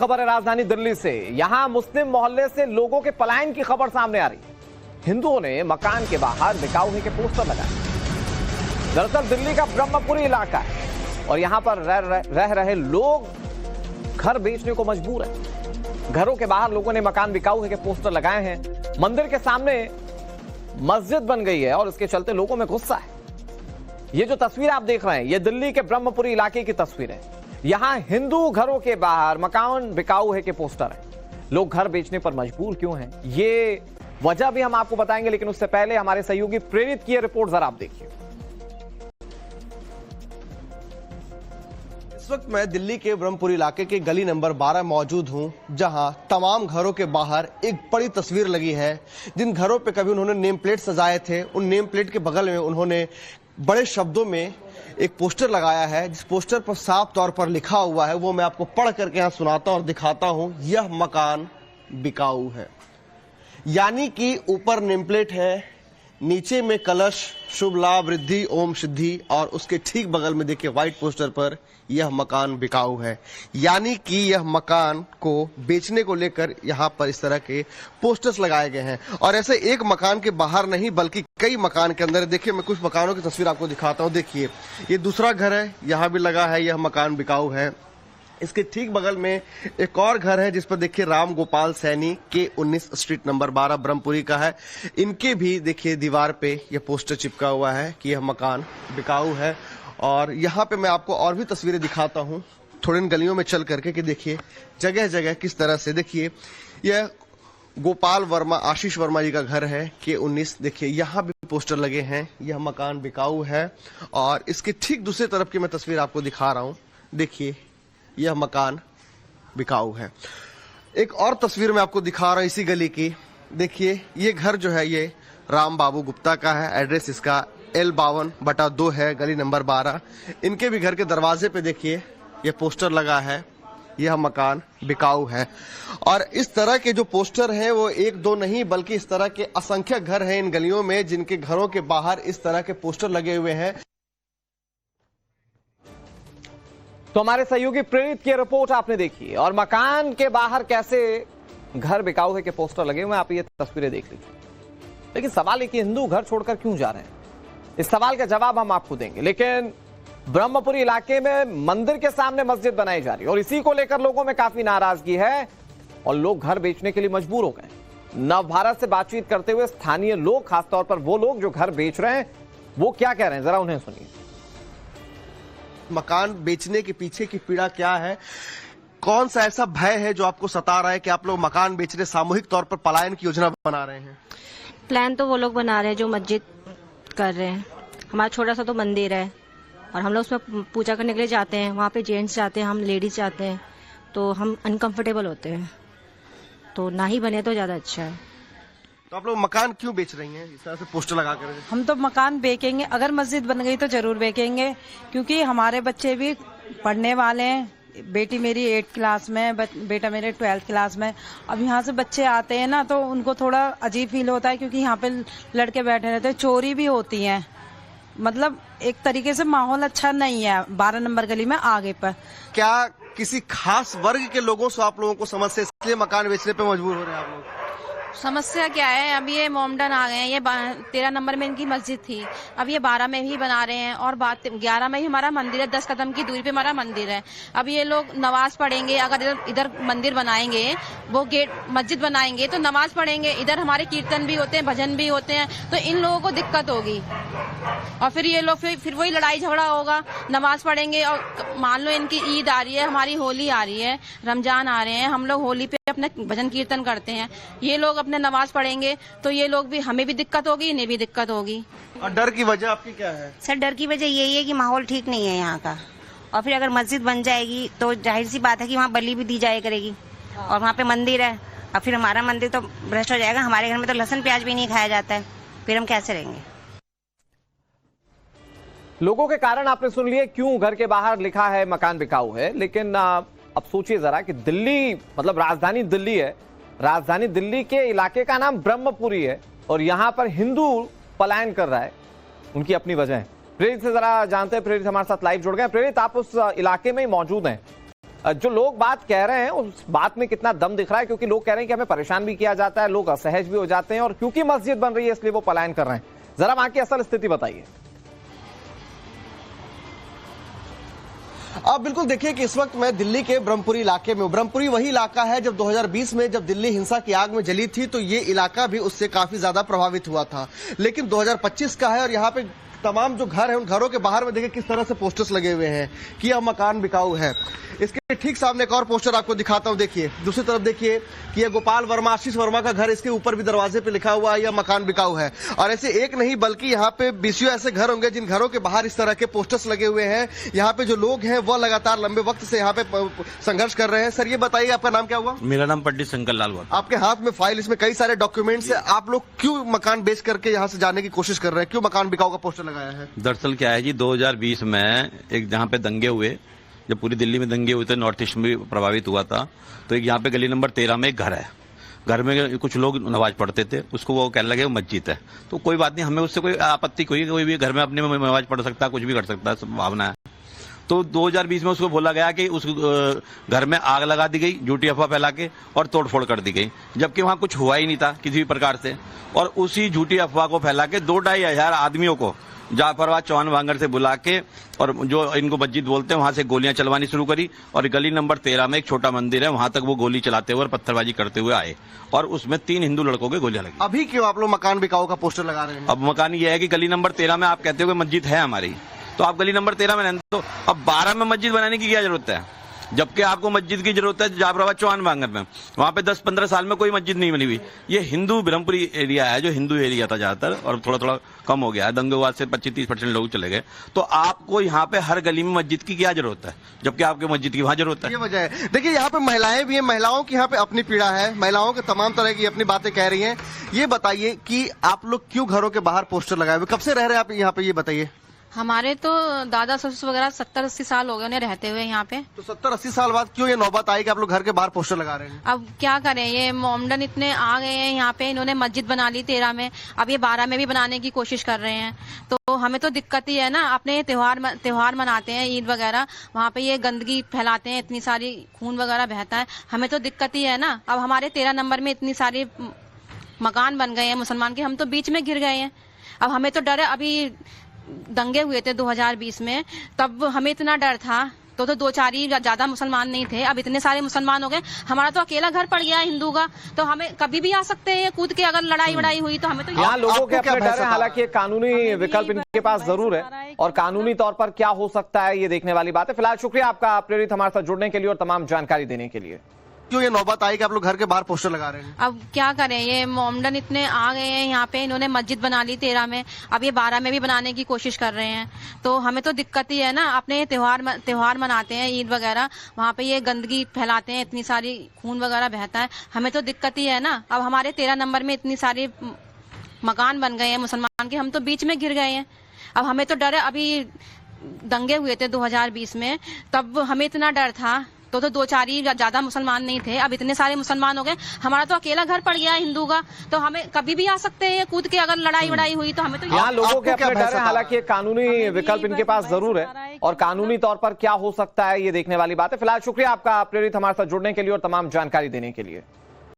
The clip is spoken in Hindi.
खबर है राजधानी दिल्ली से। यहां मुस्लिम मोहल्ले से लोगों के पलायन की खबर सामने आ रही है। हिंदुओं ने मकान के बाहर बिकाऊ है के पोस्टर लगाए। दरअसल दिल्ली का ब्रह्मपुरी इलाका है और यहां पर रह रहे लोग घर बेचने को मजबूर है। घरों के बाहर लोगों ने मकान बिकाऊ है के पोस्टर लगाए हैं। मंदिर के सामने मस्जिद बन गई है और इसके चलते लोगों में गुस्सा है। ये जो तस्वीर आप देख रहे हैं ये दिल्ली के ब्रह्मपुरी इलाके की तस्वीर है। यहां हिंदू घरों के बाहर मकान बिकाऊ है के पोस्टर है। लोग घर बेचने पर मजबूर क्यों हैं, ये वजह भी हम आपको बताएंगे, लेकिन उससे पहले हमारे सहयोगी प्रेरित की रिपोर्ट जरा आप देखिए। इस वक्त मैं दिल्ली के ब्रह्मपुरी इलाके के गली नंबर 12 मौजूद हूं, जहां तमाम घरों के बाहर एक बड़ी तस्वीर लगी है। जिन घरों पे कभी उन्होंने नेम प्लेट सजाए थे, उन नेम प्लेट के बगल में उन्होंने बड़े शब्दों में एक पोस्टर लगाया है, जिस पोस्टर पर साफ तौर पर लिखा हुआ है, वो मैं आपको पढ़ करके यहां सुनाता और दिखाता हूं। यह मकान बिकाऊ है। यानी कि ऊपर नेम प्लेट है, नीचे में कलश शुभ लाभ रिद्धि ओम सिद्धि, और उसके ठीक बगल में देखिए व्हाइट पोस्टर पर यह मकान बिकाऊ है। यानी कि यह मकान को बेचने को लेकर यहाँ पर इस तरह के पोस्टर्स लगाए गए हैं। और ऐसे एक मकान के बाहर नहीं बल्कि कई मकान के अंदर। देखिए मैं कुछ मकानों की तस्वीर आपको दिखाता हूँ। देखिए ये दूसरा घर है, यहाँ भी लगा है यह मकान बिकाऊ है। इसके ठीक बगल में एक और घर है जिस पर देखिए राम गोपाल सैनी के 19 स्ट्रीट नंबर 12 ब्रह्मपुरी का है। इनके भी देखिए दीवार पे यह पोस्टर चिपका हुआ है कि यह मकान बिकाऊ है। और यहाँ पे मैं आपको और भी तस्वीरें दिखाता हूँ थोड़े इन गलियों में चल करके, कि देखिए जगह जगह किस तरह से। देखिए यह गोपाल वर्मा आशीष वर्मा जी का घर है के 19। देखिए यहाँ भी पोस्टर लगे हैं, यह मकान बिकाऊ है। और इसके ठीक दूसरी तरफ की मैं तस्वीर आपको दिखा रहा हूँ। देखिए यह मकान बिकाऊ है। एक और तस्वीर मैं आपको दिखा रहा हूं इसी गली की। देखिए ये घर जो है ये राम बाबू गुप्ता का है। एड्रेस इसका L52/2 है, गली नंबर 12। इनके भी घर के दरवाजे पे देखिए ये पोस्टर लगा है, यह मकान बिकाऊ है। और इस तरह के जो पोस्टर हैं वो एक दो नहीं बल्कि इस तरह के असंख्य घर हैं इन गलियों में, जिनके घरों के बाहर इस तरह के पोस्टर लगे हुए हैं। तो हमारे सहयोगी प्रेरित की रिपोर्ट आपने देखी और मकान के बाहर कैसे घर बिकाऊ है के पोस्टर लगे हुए, आप ये तस्वीरें देख लीजिए। लेकिन सवाल है कि हिंदू घर छोड़कर क्यों जा रहे हैं, इस सवाल का जवाब हम आपको देंगे। लेकिन ब्रह्मपुरी इलाके में मंदिर के सामने मस्जिद बनाई जा रही है और इसी को लेकर लोगों में काफी नाराजगी है और लोग घर बेचने के लिए मजबूर हो गए। नवभारत से बातचीत करते हुए स्थानीय लोग, खासतौर पर वो लोग जो घर बेच रहे हैं, वो क्या कह रहे हैं, जरा उन्हें सुनिए। मकान बेचने के पीछे की पीड़ा क्या है, कौन सा ऐसा भय है जो आपको सता रहा है कि आप लोग मकान बेचने सामूहिक तौर पर पलायन की योजना बना रहे हैं? प्लान तो वो लोग बना रहे हैं जो मस्जिद कर रहे हैं। हमारा छोटा सा तो मंदिर है और हम लोग उसमें पूजा करने के लिए जाते हैं। वहाँ पे जेंट्स जाते हैं, हम लेडीज जाते हैं, तो हम अनकंफर्टेबल होते हैं। तो ना ही बने तो ज्यादा अच्छा है। तो आप लोग मकान क्यों बेच रही हैं इस तरह से पोस्टर लगा कर? हम तो मकान बेचेंगे, अगर मस्जिद बन गई तो जरूर बेचेंगे, क्योंकि हमारे बच्चे भी पढ़ने वाले हैं। बेटी मेरी 8th क्लास में, बेटा मेरे 12th क्लास में। अब यहाँ से बच्चे आते हैं ना तो उनको थोड़ा अजीब फील होता है, क्योंकि यहाँ पे लड़के बैठे रहते हैं, चोरी भी होती है। मतलब एक तरीके से माहौल अच्छा नहीं है 12 नंबर गली में आगे पर। क्या किसी खास वर्ग के लोगों से आप लोगों को समस्या, इसलिए मकान बेचने पे मजबूर हो रहे हैं आप लोग? समस्या क्या है, अब ये मोमडन आ गए हैं। ये 13 नंबर में इनकी मस्जिद थी, अब ये 12 में भी बना रहे हैं और 11 में ही हमारा मंदिर है। 10 कदम की दूरी पे हमारा मंदिर है। अब ये लोग नमाज पढ़ेंगे, अगर इधर मंदिर बनाएंगे, वो गेट मस्जिद बनाएंगे तो नमाज पढ़ेंगे। इधर हमारे कीर्तन भी होते हैं, भजन भी होते हैं, तो इन लोगों को दिक्कत होगी। और फिर ये लोग फिर वही लड़ाई झगड़ा होगा। नमाज पढ़ेंगे और मान लो इनकी ईद आ रही है, हमारी होली आ रही है, रमजान आ रहे हैं, हम लोग होली पे अपने भजन कीर्तन करते हैं। ये लोग अपने नमाज पढ़ेंगे तो ये लोग भी, हमें भी दिक्कत होगी, इन्हें भी दिक्कत होगी। और डर की वजह आपकी क्या है? सर डर की वजह यही है कि माहौल ठीक नहीं है यहाँ का, और फिर अगर मस्जिद बन जाएगी तो जाहिर सी बात है कि वहाँ बलि भी दी जाया करेगी, और वहाँ पे मंदिर है, और फिर हमारा मंदिर तो भ्रष्ट हो जाएगा। हमारे घर में तो लहसुन प्याज भी नहीं खाया जाता है, फिर हम कैसे रहेंगे? लोगों के कारण आपने सुन लिए क्यों घर के बाहर लिखा है मकान बिकाऊ है। लेकिन अब सोचिए जरा कि दिल्ली, मतलब राजधानी दिल्ली है, राजधानी दिल्ली के इलाके का नाम ब्रह्मपुरी है और यहां पर हिंदू पलायन कर रहा है। उनकी अपनी वजह है। प्रेरित से जरा जानते हैं, प्रेरित हमारे साथ लाइव जुड़ गए। प्रेरित, आप उस इलाके में ही मौजूद हैं, जो लोग बात कह रहे हैं उस बात में कितना दम दिख रहा है, क्योंकि लोग कह रहे हैं कि हमें परेशान भी किया जाता है, लोग असहज भी हो जाते हैं और क्योंकि मस्जिद बन रही है इसलिए वो पलायन कर रहे हैं। जरा वहां की असल स्थिति बताइए। आप बिल्कुल देखिए कि इस वक्त मैं दिल्ली के ब्रह्मपुरी इलाके में हूं। ब्रह्मपुरी वही इलाका है जब 2020 में जब दिल्ली हिंसा की आग में जली थी तो ये इलाका भी उससे काफी ज्यादा प्रभावित हुआ था। लेकिन 2025 का है और यहाँ पे तमाम जो घर है उन घरों के बाहर में देखिए किस तरह से पोस्टर्स लगे हुए हैं कि यह मकान बिकाऊ है। इसके ठीक सामने एक और पोस्टर आपको दिखाता हूं, देखिए दूसरी तरफ देखिए कि यह गोपाल वर्मा, आशीष वर्मा का घर, इसके ऊपर भी दरवाजे पे लिखा हुआ है यह मकान बिकाऊ है। और ऐसे एक नहीं बल्कि यहाँ पे 20 ऐसे घर होंगे जिन घरों के बाहर इस तरह के पोस्टर्स लगे हुए हैं। यहाँ पे जो लोग हैं वो लगातार लंबे वक्त से यहाँ पे संघर्ष कर रहे हैं। सर ये बताइए आपका नाम क्या हुआ? मेरा नाम पंडित शंकर लाल हुआ। आपके हाथ में फाइल, इसमें कई सारे डॉक्यूमेंट्स है, आप लोग क्यों मकान बेच करके यहाँ से जाने की कोशिश कर रहे हैं? क्यों मकान बिकाऊ का पोस्टर लगाया है? दरअसल क्या है जी, 2020 में एक जहाँ पे दंगे हुए, जब पूरी दिल्ली में दंगे हुए थे, नॉर्थ ईस्ट में भी प्रभावित हुआ था, तो एक यहाँ पे गली नंबर 13 में एक घर है। घर में कुछ लोग नमाज पढ़ते थे, उसको वो कहने लगे वो मस्जिद है। तो कोई बात नहीं, हमें उससे कोई आपत्ति, कोई भी घर में अपने नमाज पढ़ सकता है, कुछ भी कर सकता है, संभावना है। तो 2020 में उसको बोला गया कि उस घर में आग लगा दी गई, झूठी अफवाह फैला के, और तोड़फोड़ कर दी गई, जबकि वहां कुछ हुआ ही नहीं था किसी भी प्रकार से। और उसी झूठी अफवाह को फैला के 2-2.5 हजार आदमियों को जाफराबाद चौहान वांगर से बुला के, और जो इनको मस्जिद बोलते हैं, वहां से गोलियां चलवानी शुरू करी। और गली नंबर 13 में एक छोटा मंदिर है, वहां तक वो गोली चलाते हुए और पत्थरबाजी करते हुए आए, और उसमें 3 हिंदू लड़कों के गोलियां लगी। अभी क्यों आप लोग मकान बिकाऊ का पोस्टर लगा रहे हैं? अब मकान ये है कि गली नंबर 13 में आप कहते हो कि मस्जिद है हमारी, तो आप गली नंबर 13 में रहते, तो अब 12 में मस्जिद बनाने की क्या जरूरत है? जबकि आपको मस्जिद की जरूरत है जाफराबाद चौहान वांगर में, वहां पे 10-15 साल में कोई मस्जिद नहीं बनी हुई। ये हिंदू ब्रह्मपुरी एरिया है, जो हिंदू एरिया था ज्यादातर, और थोड़ा थोड़ा कम हो गया है, दंगेवाद से 25-30% लोग चले गए। तो आपको यहाँ पे हर गली में मस्जिद की क्या जरूरत है, जबकि आपके मस्जिद की वहां जरूरत है? ये वजह है। देखिए यहाँ पे महिलाएं भी हैं, महिलाओं की यहाँ पे अपनी पीड़ा है, महिलाओं के तमाम तरह की अपनी बातें कह रही हैं। ये बताइए कि आप लोग क्यों घरों के बाहर पोस्टर लगाए हुए, कब से रह रहे हैं आप यहाँ पे, ये बताइए। हमारे तो दादा ससुर वगैरह 70-80 साल हो गए उन्हें रहते हुए यहाँ पे। तो 70-80 साल बाद क्यों ये नौबत आई कि आप लोग घर के बाहर पोस्टर लगा रहे हैं? अब क्या करें, ये मोमडन इतने आ गए हैं यहाँ पे, इन्होंने मस्जिद बना ली 13 में, अब ये 12 में भी बनाने की कोशिश कर रहे हैं। तो हमें तो दिक्कत ही है ना, अपने त्योहार मनाते हैं, ईद वगैरह, वहाँ पे ये गंदगी फैलाते हैं, इतनी सारी खून वगैरह बहता है, हमें तो दिक्कत ही है ना। अब हमारे 13 नंबर में इतनी सारी मकान बन गए हैं मुसलमान के, हम तो बीच में गिर गए हैं। अब हमें तो डर है, अभी दंगे हुए थे 2020 में, तब हमें इतना डर था, तो 2-4 ही ज्यादा मुसलमान नहीं थे, अब इतने सारे मुसलमान हो गए, हमारा तो अकेला घर पड़ गया हिंदू का, तो हमें कभी भी आ सकते हैं कूद के, अगर लड़ाई वड़ाई हुई तो हमें तो यहाँ लोगों के अपने डर है। हालांकि कानूनी विकल्प इनके पास जरूर है, और कानूनी तौर पर क्या हो सकता है ये देखने वाली बात है। फिलहाल शुक्रिया आपका प्रेरित हमारे साथ जुड़ने के लिए और तमाम जानकारी देने के लिए। क्यों ये नौबत आई कि आप लोग घर के बाहर पोस्टर लगा रहे हैं? अब क्या करें, ये मोमडन इतने आ गए हैं यहाँ पे, इन्होंने मस्जिद बना ली 13 में, अब ये 12 में भी बनाने की कोशिश कर रहे हैं। तो हमें तो दिक्कत ही है ना, अपने त्योहार मनाते हैं, ईद वगैरह, वहाँ पे ये गंदगी फैलाते हैं, इतनी सारी खून वगैरह बहता है, हमें तो दिक्कत ही है ना। अब हमारे 13 नंबर में इतनी सारी मकान बन गए हैं मुसलमान के, हम तो बीच में गिर गए हैं। अब हमें तो डर है, अभी दंगे हुए थे 2020 में, तब हमें इतना डर था, तो 2-4 ही ज्यादा मुसलमान नहीं थे, अब इतने सारे मुसलमान हो गए, हमारा तो अकेला घर पड़ गया हिंदू का, तो हमें कभी भी आ सकते हैं कूद के, अगर लड़ाई वड़ाई हुई तो हमें तो यहाँ लोगों के अपने डर है। हालांकि कानूनी विकल्प इनके पास जरूर है, और कानूनी तौर पर क्या हो सकता है ये देखने वाली बात है। फिलहाल शुक्रिया आपका प्रेरित हमारे साथ जुड़ने के लिए और तमाम जानकारी देने के लिए।